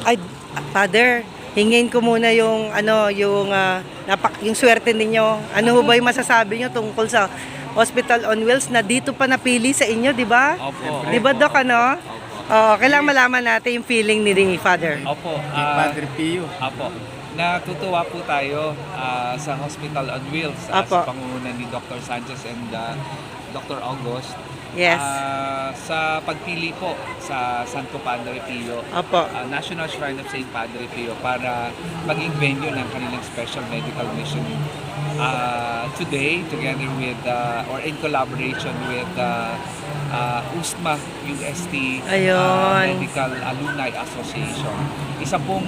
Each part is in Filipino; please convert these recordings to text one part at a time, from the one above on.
Ay, Father, hingin ko muna yung yung swerte ninyo. Ano ho ba yung masasabi nyo tungkol sa Hospital on Wheels na dito pa napili sa inyo, di ba? Opo. Di ba, Doc, ano? Kailangan malaman natin yung feeling ni Father. Opo. Kay Padre Pio. Opo. Natutuwa po tayo sa Hospital on Wheels Apo. sa pangunguna ni Dr. Sanchez and Dr. August. Yes. Sa pagpili po sa Santo Padre Pio, Opo. National Shrine of St. Padre Pio para maging venue ng kanilang special medical mission. Today, together with, or in collaboration with USMA, UST Ayun. Medical Alumni Association. Isa pong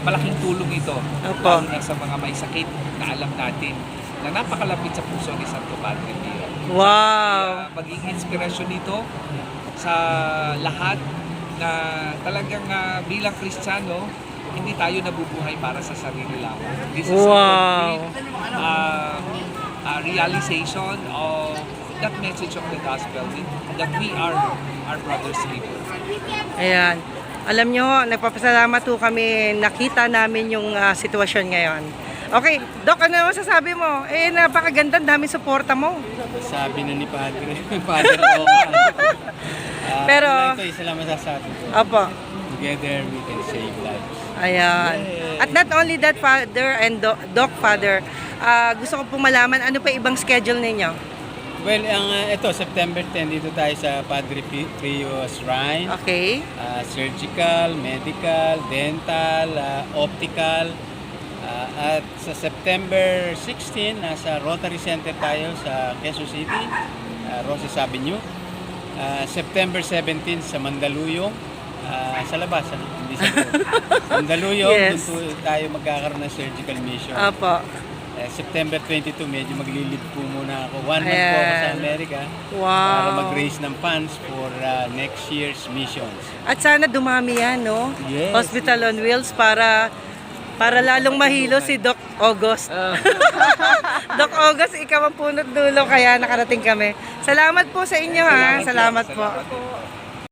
malaking tulong ito, Opo. lalo na sa mga may sakit na alam natin na napakalapit sa puso ni Santo Padre Pio. Wow. Maging inspirasyon nito sa lahat na talagang bilang Kristiyano, hindi tayo nabubuhay para sa sarili lamang. This is Wow. a realization of that message of the gospel that we are our brother's keeper. Ayan. Alam nyo, nagpapasalamat po kami, nakita namin yung sitwasyon ngayon. Okay, Doc, ano masasabi mo? Napakaganda, dami suporta mo. Sabi na ni Padre, Padre Oka. Pero, ito, isa lang masasabi ko. Opo, Together we can save lives. ayan. At not only that, Father and Doc, Father, gusto ko pong malaman, ano pa ibang schedule ninyo? Well, ito, September 10, dito tayo sa Padre Pio Shrine. Okay. Surgical, medical, dental, optical. At sa September 16, nasa Rotary Center tayo sa Quezon City, Rosas Avenue. September 17 sa Mandaluyong, sa labas, hindi sa loob. Mandaluyong, Yes. doon tayo magkakaroon ng surgical mission. Opo. September 22, medyo maglilid po muna ako. 1 month po ako sa Amerika para Wow. mag-raise ng funds for next year's missions. At sana dumami yan, no? Yes. Hospital on Wheels para lalong mahilo si Doc August. Doc August, ikaw ang punot dulo kaya nakarating kami. Salamat po sa inyo, ha? Salamat po.